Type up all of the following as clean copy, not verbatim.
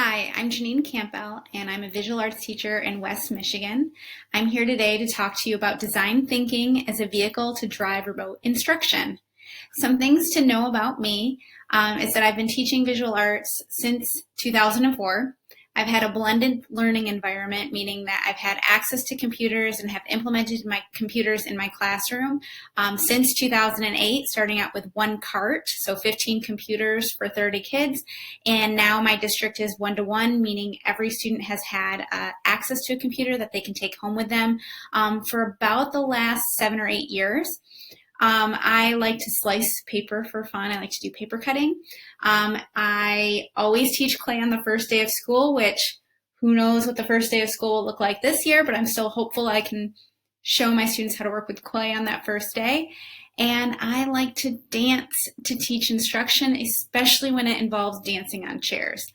Hi, I'm Janine Campbell, and I'm a visual arts teacher in West Michigan. I'm here today to talk to you about design thinking as a vehicle to drive remote instruction. Some things to know about me is that I've been teaching visual arts since 2004. I've had a blended learning environment, meaning that I've had access to computers and have implemented my computers in my classroom since 2008, starting out with one cart, so 15 computers for 30 kids. And now my district is one-to-one, meaning every student has had access to a computer that they can take home with them for about the last 7 or 8 years. I like to slice paper for fun. I like to do paper cutting. I always teach clay on the first day of school, which who knows what the first day of school will look like this year, but I'm still hopeful I can show my students how to work with clay on that first day. And I like to dance to teach instruction, especially when it involves dancing on chairs.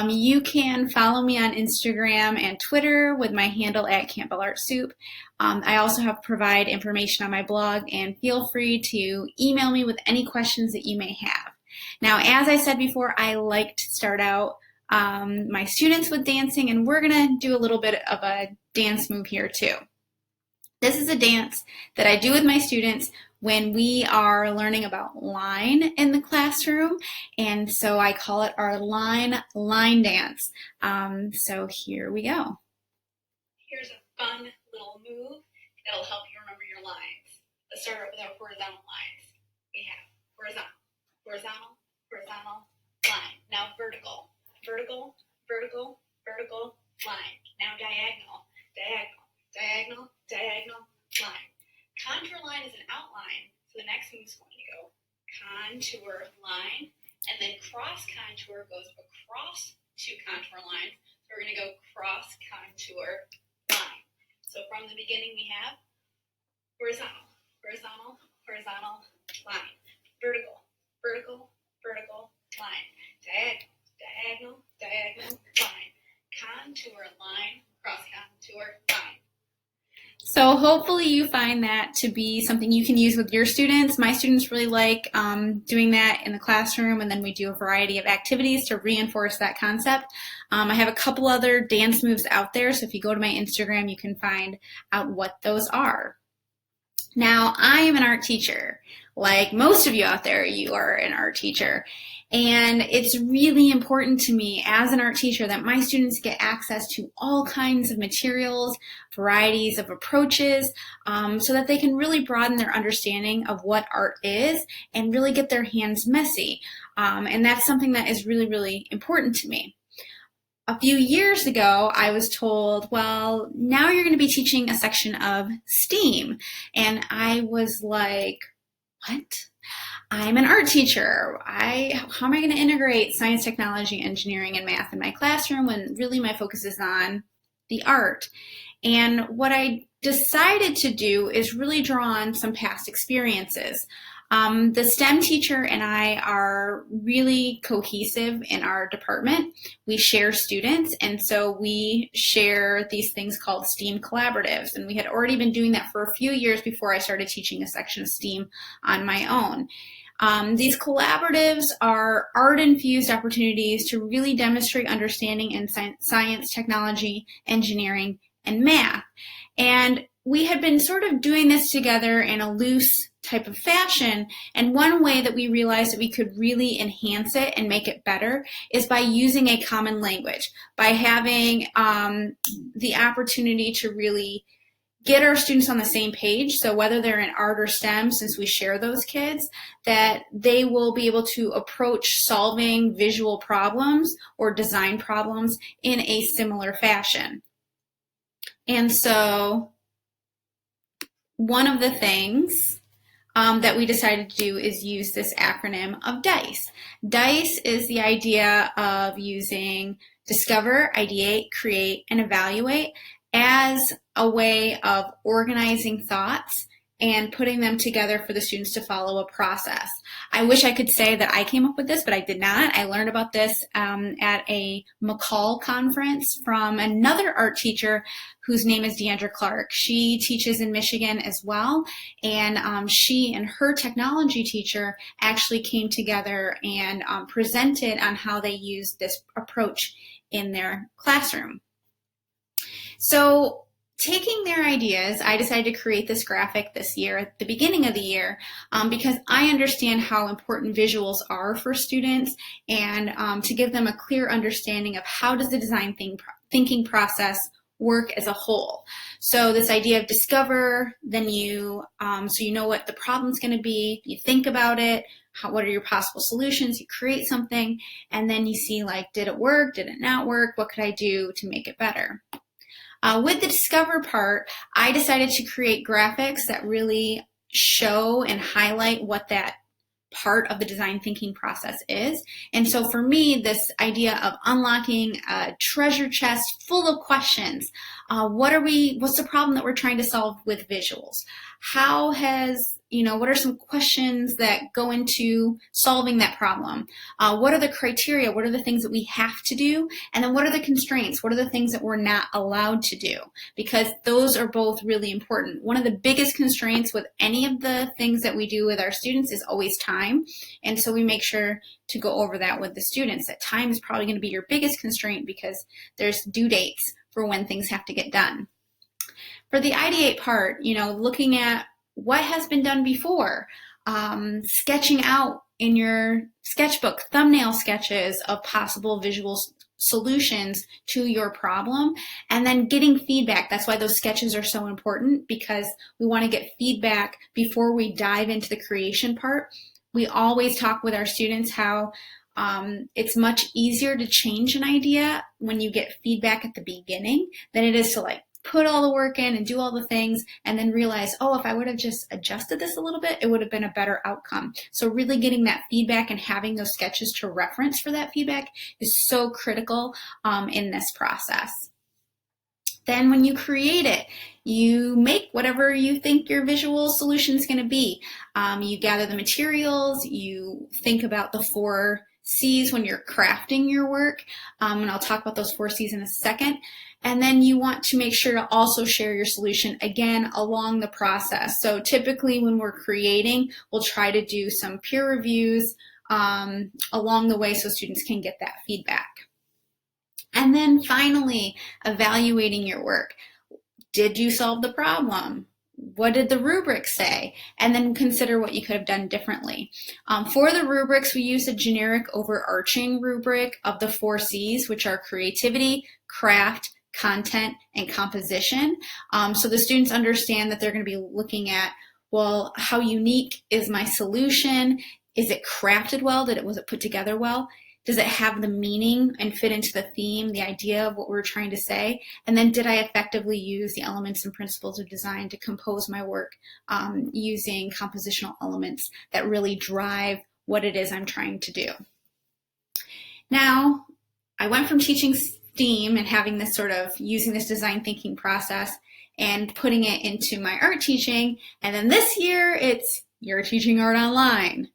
You can follow me on Instagram and Twitter with my handle at Campbell Art Soup. I also provide information on my blog, and feel free to email me with any questions that you may have. Now, as I said before, I like to start out my students with dancing, and we're going to do a little bit of a dance move here too. This is a dance that I do with my students when we are learning about line in the classroom, and so I call it our line dance. So here we go. Here's a fun little move that'll help you remember your lines. Let's start with our horizontal lines. We have horizontal, horizontal, horizontal, line. Now vertical, vertical, vertical, vertical, line. Now diagonal, diagonal, diagonal, diagonal, line. Contour line is an outline, so the next move is going to go contour line, and then cross contour goes across two contour lines. So we're going to go cross contour line. So from the beginning we have horizontal, horizontal, horizontal, line. Vertical, vertical, vertical, line. Diagonal, diagonal, diagonal, line. Contour line, cross contour line. So hopefully you find that to be something you can use with your students. My students really like doing that in the classroom, and then we do a variety of activities to reinforce that concept. I have a couple other dance moves out there, so if you go to my Instagram, you can find out what those are. Now, I am an art teacher. Like most of you out there, you are an art teacher. And it's really important to me as an art teacher that my students get access to all kinds of materials, varieties of approaches, so that they can really broaden their understanding of what art is and really get their hands messy. And that's something that is really, really important to me. A few years ago, I was told, well, now you're going to be teaching a section of STEAM. And I was like, what? I'm an art teacher. How am I going to integrate science, technology, engineering, and math in my classroom when really my focus is on the art? And what I decided to do is really draw on some past experiences. The STEM teacher and I are really cohesive in our department. We share students, and so we share these things called STEAM collaboratives. And we had already been doing that for a few years before I started teaching a section of STEAM on my own. These collaboratives are art-infused opportunities to really demonstrate understanding in science, technology, engineering, and math. And we had been sort of doing this together in a loose type of fashion, and one way that we realized that we could really enhance it and make it better is by using a common language, by having the opportunity to really get our students on the same page. So whether they're in art or STEM, since we share those kids, that they will be able to approach solving visual problems or design problems in a similar fashion. And so one of the things that we decided to do is use this acronym of DICE. DICE is the idea of using discover, ideate, create, and evaluate as a way of organizing thoughts and putting them together for the students to follow a process. I wish I could say that I came up with this, but I did not. I learned about this at a McCall conference from another art teacher whose name is Deandra Clark. She teaches in Michigan as well, and she and her technology teacher actually came together and presented on how they used this approach in their classroom. So taking their ideas, I decided to create this graphic this year at the beginning of the year because I understand how important visuals are for students, and to give them a clear understanding of how does the design thinking process work as a whole. So this idea of discover, then so you know what the problem's going to be, you think about it, what are your possible solutions, you create something, and then you see, like, did it work, did it not work, what could I do to make it better? With the discover part, I decided to create graphics that really show and highlight what that part of the design thinking process is. And so for me, this idea of unlocking a treasure chest full of questions. What's the problem that we're trying to solve with visuals? What are some questions that go into solving that problem? What are the criteria? What are the things that we have to do? And then what are the constraints? What are the things that we're not allowed to do? Because those are both really important. One of the biggest constraints with any of the things that we do with our students is always time. And so we make sure to go over that with the students, that time is probably going to be your biggest constraint because there's due dates for when things have to get done. For the ideate part, looking at what has been done before, sketching out in your sketchbook thumbnail sketches of possible visual solutions to your problem, and then getting feedback. That's why those sketches are so important, because we want to get feedback before we dive into the creation part. We always talk with our students how it's much easier to change an idea when you get feedback at the beginning than it is to put all the work in and do all the things and then realize, oh, if I would have just adjusted this a little bit, it would have been a better outcome. So really getting that feedback and having those sketches to reference for that feedback is so critical in this process. Then when you create it, you make whatever you think your visual solution is going to be. You gather the materials, you think about the 4 C's when you're crafting your work, and I'll talk about those 4 C's in a second. And then you want to make sure to also share your solution, again, along the process. So typically when we're creating, we'll try to do some peer reviews along the way so students can get that feedback. And then finally, evaluating your work. Did you solve the problem? What did the rubric say? And then consider what you could have done differently. For the rubrics, we use a generic overarching rubric of the 4 C's, which are creativity, craft, content, and composition. So the students understand that they're going to be looking at, well, how unique is my solution? Is it crafted well? Was it put together well? Does it have the meaning and fit into the theme, the idea of what we're trying to say? And then did I effectively use the elements and principles of design to compose my work using compositional elements that really drive what it is I'm trying to do? Now, I went from teaching STEAM and having this sort of using this design thinking process and putting it into my art teaching. And then this year you're teaching art online.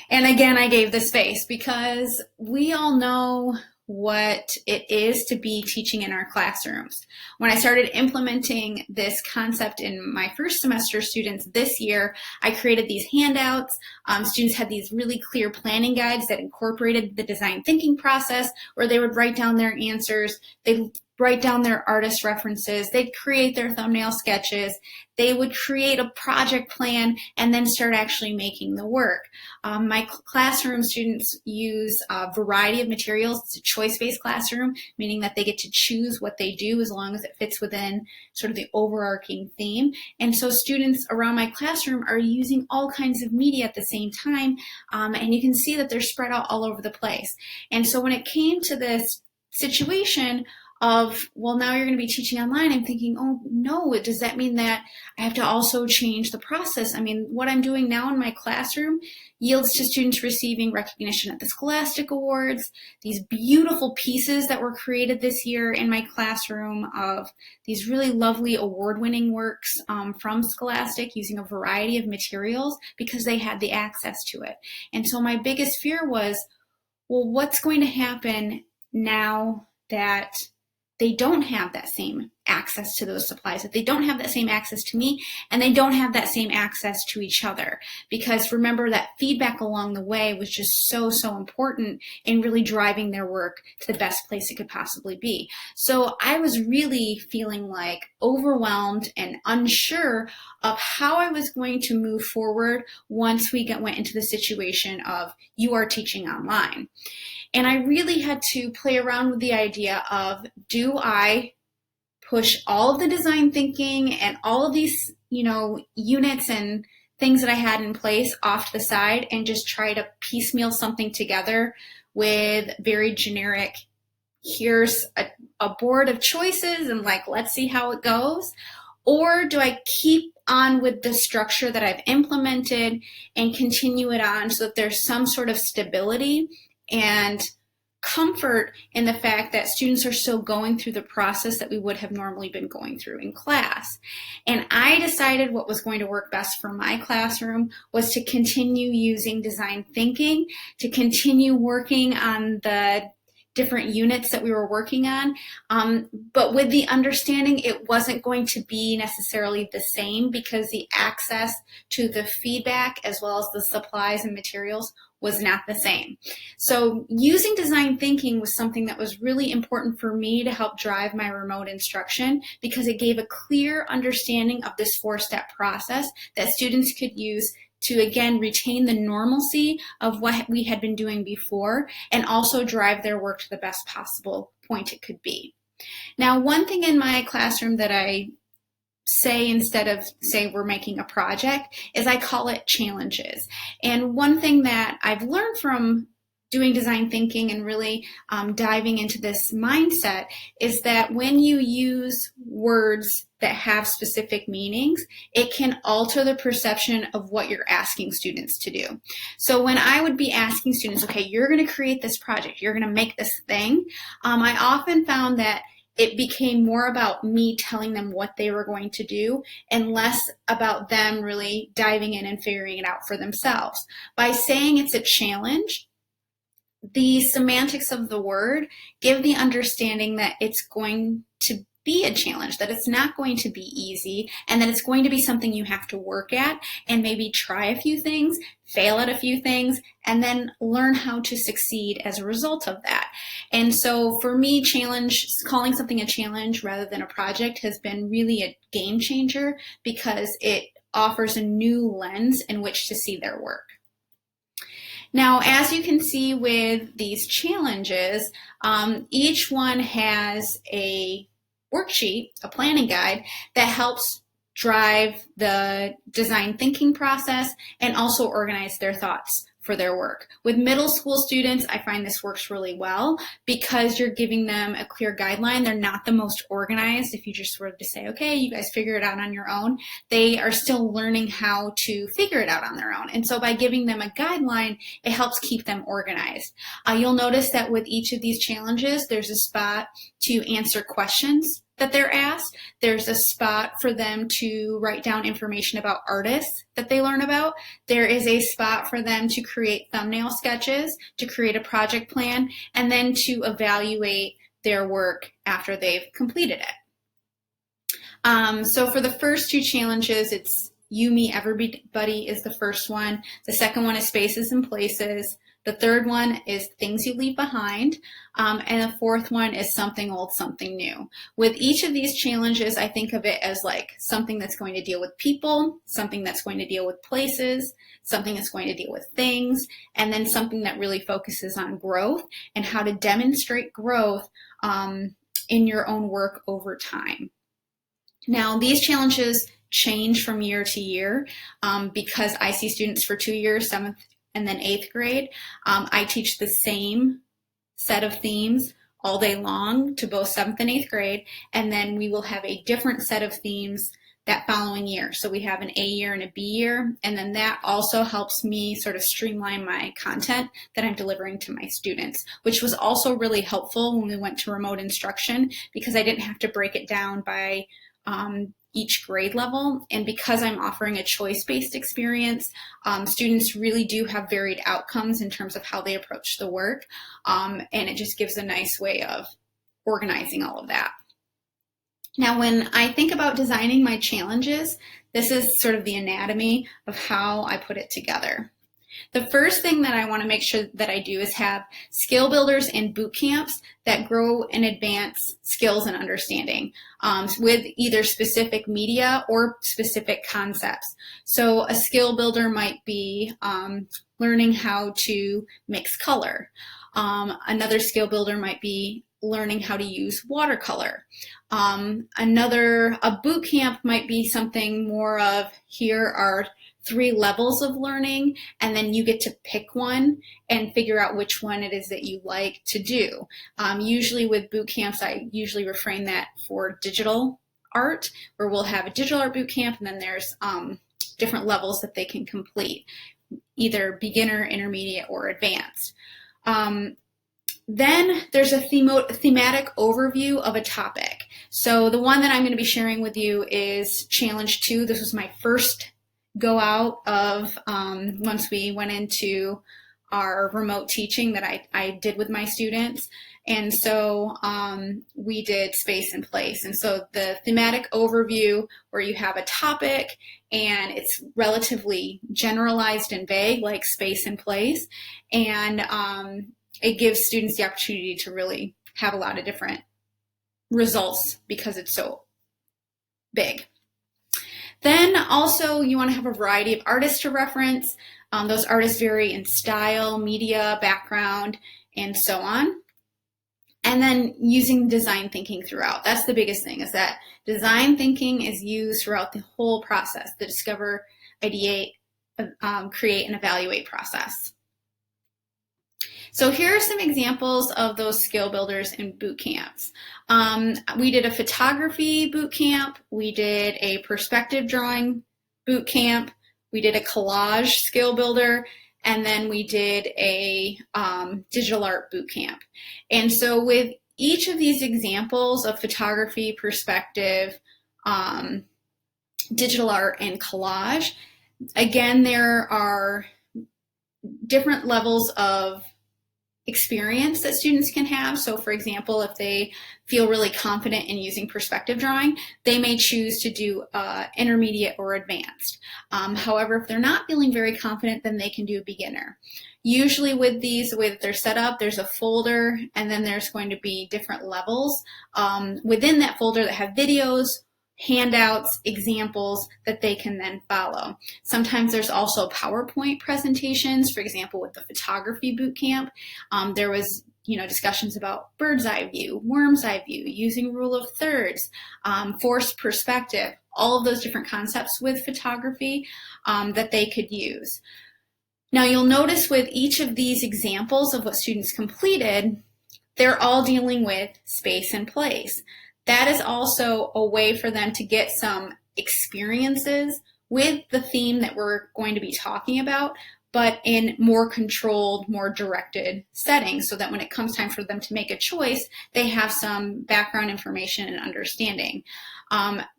And again, I gave this space because we all know what it is to be teaching in our classrooms. When I started implementing this concept in my first semester students this year, I created these handouts. Students had these really clear planning guides that incorporated the design thinking process, where they would write down their answers, they'd write down their artist references, they'd create their thumbnail sketches, they would create a project plan, and then start actually making the work. My classroom students use a variety of materials. It's a choice-based classroom, meaning that they get to choose what they do as long as it fits within sort of the overarching theme. And so students around my classroom are using all kinds of media at the same time, and you can see that they're spread out all over the place. And so when it came to this situation of, well, now you're going to be teaching online, I'm thinking, oh no, does that mean that I have to also change the process? I mean, what I'm doing now in my classroom yields to students receiving recognition at the Scholastic Awards, these beautiful pieces that were created this year in my classroom of these really lovely award-winning works from Scholastic using a variety of materials because they had the access to it. And so my biggest fear was, well, what's going to happen now that they don't have that same access to those supplies, that they don't have that same access to me, and they don't have that same access to each other? Because remember, that feedback along the way was just so, so important in really driving their work to the best place it could possibly be. So I was really feeling like overwhelmed and unsure of how I was going to move forward once we went into the situation of you are teaching online. And I really had to play around with the idea of, do I push all of the design thinking and all of these, units and things that I had in place off to the side and just try to piecemeal something together with very generic, here's a board of choices and let's see how it goes? Or do I keep on with the structure that I've implemented and continue it on so that there's some sort of stability and comfort in the fact that students are still going through the process that we would have normally been going through in class? And I decided what was going to work best for my classroom was to continue using design thinking, to continue working on the different units that we were working on, but with the understanding it wasn't going to be necessarily the same because the access to the feedback as well as the supplies and materials was not the same. So using design thinking was something that was really important for me to help drive my remote instruction because it gave a clear understanding of this 4-step process that students could use to, again, retain the normalcy of what we had been doing before and also drive their work to the best possible point it could be. Now, one thing in my classroom that I say instead of say we're making a project is I call it challenges. And one thing that I've learned from doing design thinking and really diving into this mindset is that when you use words that have specific meanings, it can alter the perception of what you're asking students to do. So when I would be asking students, okay, you're going to create this project, you're going to make this thing, I often found that it became more about me telling them what they were going to do and less about them really diving in and figuring it out for themselves. By saying it's a challenge, the semantics of the word give the understanding that it's going to be a challenge, that it's not going to be easy, and that it's going to be something you have to work at and maybe try a few things, fail at a few things, and then learn how to succeed as a result of that. And so for me, calling something a challenge rather than a project has been really a game changer because it offers a new lens in which to see their work. Now, as you can see with these challenges, each one has a worksheet, a planning guide, that helps drive the design thinking process and also organize their thoughts for their work. With middle school students, I find this works really well because you're giving them a clear guideline. They're not the most organized. If you just sort of just say, okay, you guys figure it out on your own, they are still learning how to figure it out on their own. And so by giving them a guideline, it helps keep them organized. You'll notice that with each of these challenges, there's a spot to answer questions that they're asked. There's a spot for them to write down information about artists that they learn about. There is a spot for them to create thumbnail sketches, to create a project plan, and then to evaluate their work after they've completed it. So for the first two challenges, it's You, Me, Everybody is the first one. The second one is Spaces and Places. The third one is Things You Leave Behind. And the fourth one is Something Old, Something New. With each of these challenges, I think of it as like something that's going to deal with people, something that's going to deal with places, something that's going to deal with things, and then something that really focuses on growth and how to demonstrate growth in your own work over time. Now, these challenges change from year to year because I see students for 2 years, 7th and then 8th grade. I teach the same set of themes all day long to both 7th and 8th grade, and then we will have a different set of themes that following year. So we have an A year and a B year, and then that also helps me sort of streamline my content that I'm delivering to my students, which was also really helpful when we went to remote instruction because I didn't have to break it down by each grade level. And because I'm offering a choice-based experience, students really do have varied outcomes in terms of how they approach the work, and it just gives a nice way of organizing all of that. Now, when I think about designing my challenges, this is sort of the anatomy of how I put it together. The first thing that I want to make sure that I do is have skill builders and boot camps that grow and advance skills and understanding with either specific media or specific concepts. So a skill builder might be learning how to mix color. Another skill builder might be learning how to use watercolor. A boot camp might be something more of, here are 3 levels of learning, and then you get to pick one and figure out which one it is that you like to do. Usually with boot camps, I usually refrain that for digital art, where we'll have a digital art boot camp, and then there's different levels that they can complete, either beginner, intermediate, or advanced. Then there's a thematic overview of a topic. So the one that I'm going to be sharing with you is Challenge 2. This was my first go out of once we went into our remote teaching that I did with my students. And so we did space and place. And so the thematic overview, where you have a topic and it's relatively generalized and vague, like space and place, and it gives students the opportunity to really have a lot of different results because it's so big. Then also you want to have a variety of artists to reference. Those artists vary in style, media, background, and so on. And then using design thinking throughout. That's the biggest thing, is that design thinking is used throughout the whole process, the discover, ideate, create, and evaluate process. So here are some examples of those skill builders in boot camps. We did a photography boot camp. We did a perspective drawing boot camp. We did a collage skill builder. And then we did a digital art boot camp. And so with each of these examples of photography, perspective, digital art, and collage, again, there are different levels of experience that students can have. So for example, if they feel really confident in using perspective drawing, they may choose to do intermediate or advanced. However, if they're not feeling very confident, then they can do beginner. Usually with these, the way that they're set up, there's a folder, and then there's going to be different levels within that folder that have videos, handouts, examples that they can then follow. Sometimes there's also PowerPoint presentations. For example, with the photography boot camp, there was discussions about bird's eye view, worm's eye view, using rule of thirds, forced perspective, all of those different concepts with photography that they could use. Now you'll notice with each of these examples of what students completed, they're all dealing with space and place. That is also a way for them to get some experiences with the theme that we're going to be talking about, but in more controlled, more directed settings, so that when it comes time for them to make a choice, they have some background information and understanding.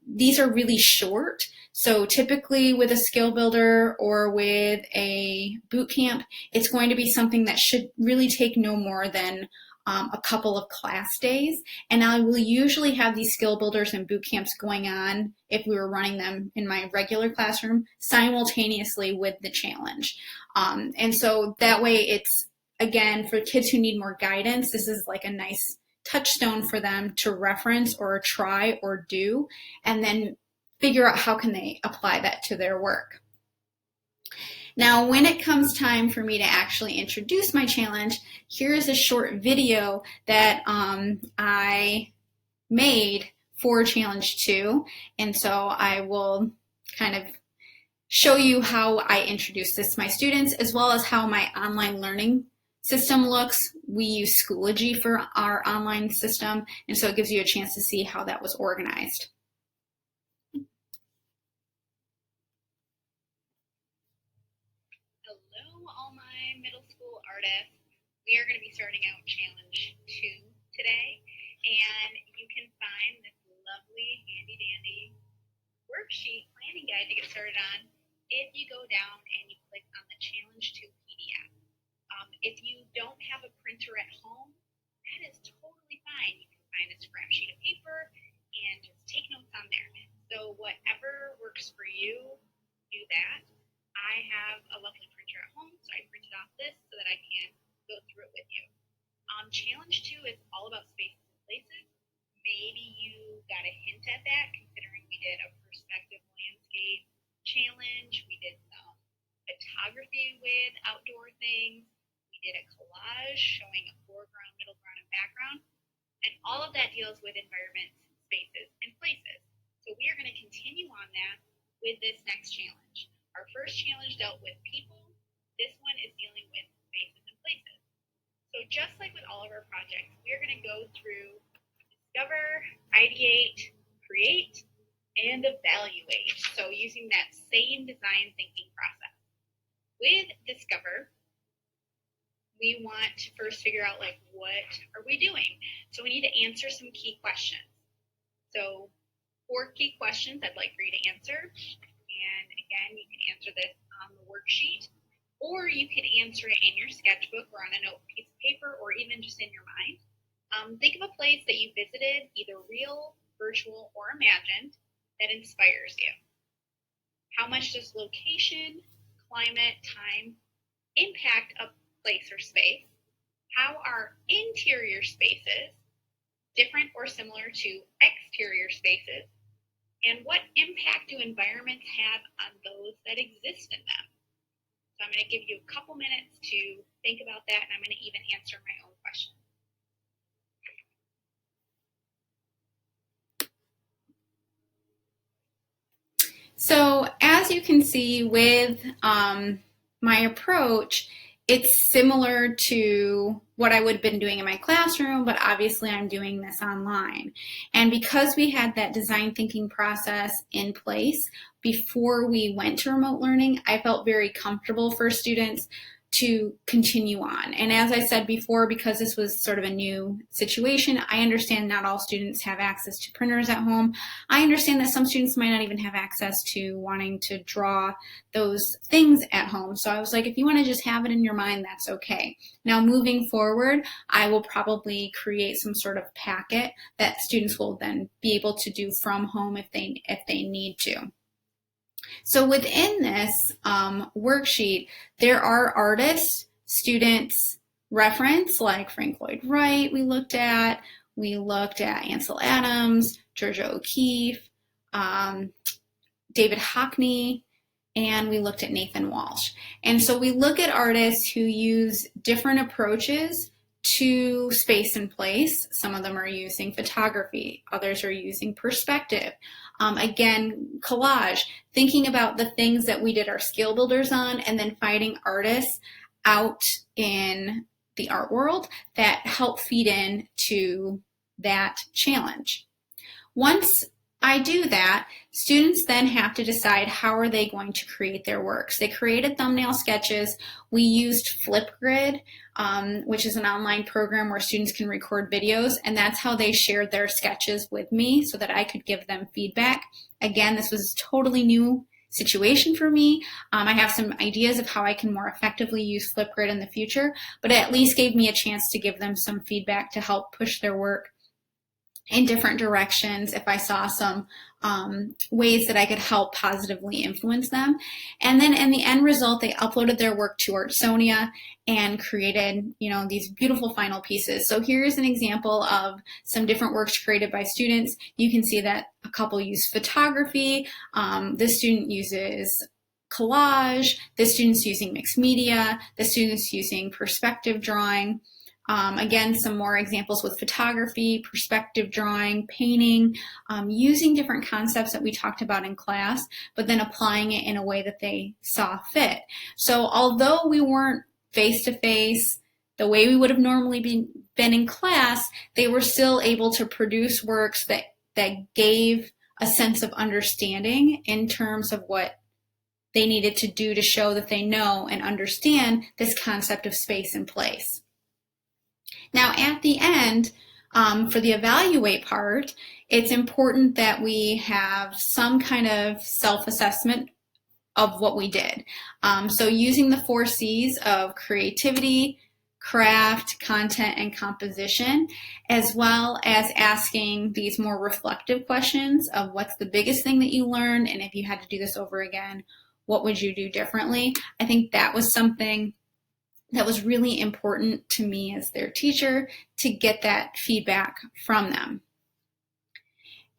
These are really short, so typically with a skill builder or with a boot camp, it's going to be something that should really take no more than a couple of class days, and I will usually have these skill builders and boot camps going on, if we were running them in my regular classroom, simultaneously with the challenge. And so that way it's, again, for kids who need more guidance, this is like a nice touchstone for them to reference or try or do, and then figure out how can they apply that to their work. Now, when it comes time for me to actually introduce my challenge, here's a short video that I made for Challenge 2. And so I will kind of show you how I introduce this to my students, as well as how my online learning system looks. We use Schoology for our online system, and so it gives you a chance to see how that was organized. Hello, all my middle school artists. We are going to be starting out Challenge 2 today, and you can find this lovely handy-dandy worksheet planning guide to get started on if you go down and you click on the Challenge 2 PDF. If you don't have a printer at home, that is totally fine. You can find a scrap sheet of paper and just take notes on there. So whatever works for you, do that. I have a lovely printer at home, so I printed off this so that I can go through it with you. Challenge 2 is all about spaces and places. Maybe you got a hint at that, considering we did a perspective landscape challenge. We did some photography with outdoor things. We did a collage showing a foreground, middle ground, and background. And all of that deals with environments, spaces, and places. So we are going to continue on that with this next challenge. Our first challenge dealt with people. This one is dealing with spaces and places. So just like with all of our projects, we are going to go through discover, ideate, create, and evaluate. So using that same design thinking process. With discover, we want to first figure out, like, what are we doing? So we need to answer some key questions. So 4 key questions I'd like for you to answer. And again, you can answer this on the worksheet, or you can answer it in your sketchbook or on a note piece of paper, or even just in your mind. Think of a place that you visited, either real, virtual, or imagined, that inspires you. How much does location, climate, time impact a place or space? How are interior spaces different or similar to exterior spaces? And what impact do environments have on those that exist in them? So I'm going to give you a couple minutes to think about that, and I'm going to even answer my own question. So as you can see with my approach, it's similar to what I would have been doing in my classroom, but obviously I'm doing this online. And because we had that design thinking process in place before we went to remote learning, I felt very comfortable for students to continue on. And as I said before, because this was sort of a new situation, I understand not all students have access to printers at home. I understand that some students might not even have access to wanting to draw those things at home. So I was like, if you want to just have it in your mind, that's okay. Now moving forward, I will probably create some sort of packet that students will then be able to do from home if they need to. So within this worksheet, there are artists, students reference, like Frank Lloyd Wright we looked at Ansel Adams, Georgia O'Keeffe, David Hockney, and we looked at Nathan Walsh. And so we look at artists who use different approaches to space and place. Some of them are using photography, others are using perspective. Again, collage, thinking about the things that we did our skill builders on, and then finding artists out in the art world that help feed in to that challenge. Once I do that, students then have to decide how are they going to create their works. They created thumbnail sketches. We used Flipgrid, which is an online program where students can record videos, and that's how they shared their sketches with me so that I could give them feedback. Again, this was a totally new situation for me. I have some ideas of how I can more effectively use Flipgrid in the future, but it at least gave me a chance to give them some feedback to help push their work in different directions if I saw some ways that I could help positively influence them. And then in the end result, they uploaded their work to Artsonia and created, these beautiful final pieces. So here's an example of some different works created by students. You can see that a couple use photography. This student uses collage. This student's using mixed media. This student's using perspective drawing. Again, some more examples with photography, perspective drawing, painting, using different concepts that we talked about in class, but then applying it in a way that they saw fit. So although we weren't face-to-face the way we would have normally been in class, they were still able to produce works that gave a sense of understanding in terms of what they needed to do to show that they know and understand this concept of space and place. Now, at the end, for the evaluate part, it's important that we have some kind of self-assessment of what we did. So using the 4 C's of creativity, craft, content, and composition, as well as asking these more reflective questions of what's the biggest thing that you learned, and if you had to do this over again, what would you do differently? I think that was something that was really important to me as their teacher, to get that feedback from them.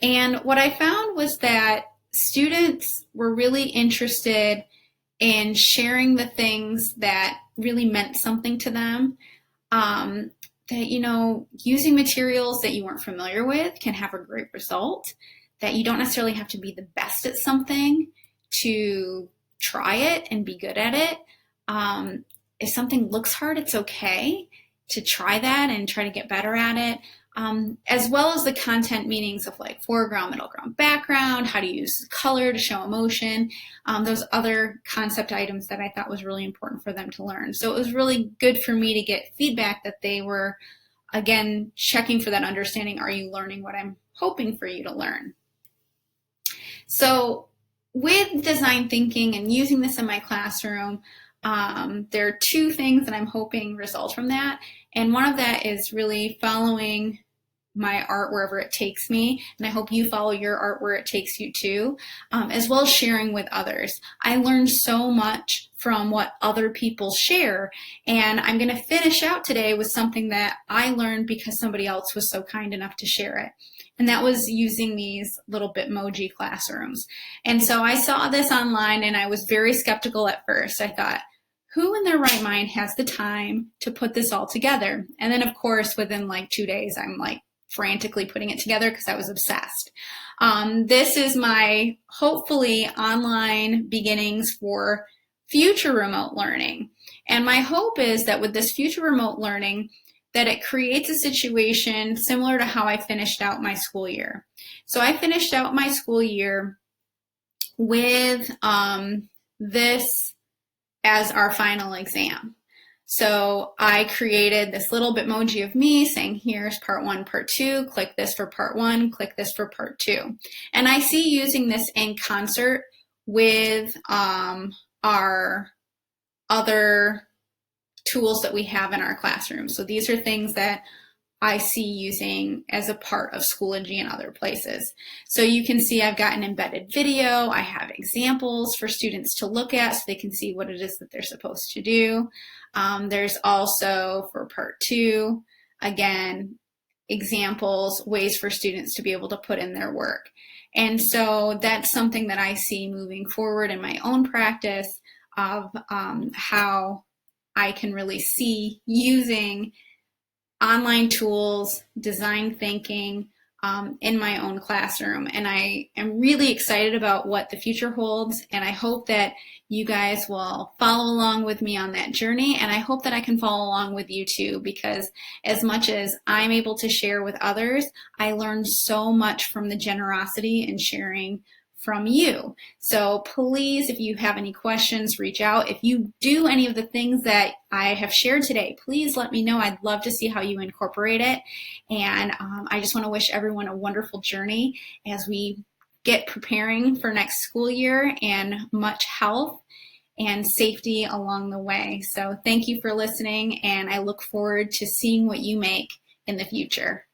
And what I found was that students were really interested in sharing the things that really meant something to them. That, using materials that you weren't familiar with can have a great result, that you don't necessarily have to be the best at something to try it and be good at it. If something looks hard, it's okay to try that and try to get better at it. As well as the content meanings of like foreground, middle ground, background, how to use color to show emotion, those other concept items that I thought was really important for them to learn. So it was really good for me to get feedback that they were, again, checking for that understanding. Are you learning what I'm hoping for you to learn? So with design thinking and using this in my classroom, there are 2 things that I'm hoping result from that. And one of that is really following my art wherever it takes me, and I hope you follow your art where it takes you too, as well as sharing with others. I learned so much from what other people share, and I'm going to finish out today with something that I learned because somebody else was so kind enough to share it. And that was using these little Bitmoji classrooms. And so I saw this online and I was very skeptical at first. I thought, who in their right mind has the time to put this all together? And then of course, within like 2 days, I'm like frantically putting it together because I was obsessed. This is my hopefully online beginnings for future remote learning. And my hope is that with this future remote learning, that it creates a situation similar to how I finished out my school year. So I finished out my school year with this as our final exam. So I created this little Bitmoji of me saying, here's part 1, part 2, click this for part 1, click this for part 2. And I see using this in concert with our other tools that we have in our classroom. So these are things that I see using as a part of Schoology and other places. So you can see I've got an embedded video. I have examples for students to look at so they can see what it is that they're supposed to do. There's also for part 2, again, examples, ways for students to be able to put in their work. And so that's something that I see moving forward in my own practice of how I can really see using online tools, design thinking in my own classroom. And I am really excited about what the future holds. And I hope that you guys will follow along with me on that journey. And I hope that I can follow along with you too, because as much as I'm able to share with others, I learned so much from the generosity and sharing from you. So please, if you have any questions, reach out. If you do any of the things that I have shared today, please let me know. I'd love to see how you incorporate it. And I just want to wish everyone a wonderful journey as we get preparing for next school year, and much health and safety along the way. So thank you for listening, and I look forward to seeing what you make in the future.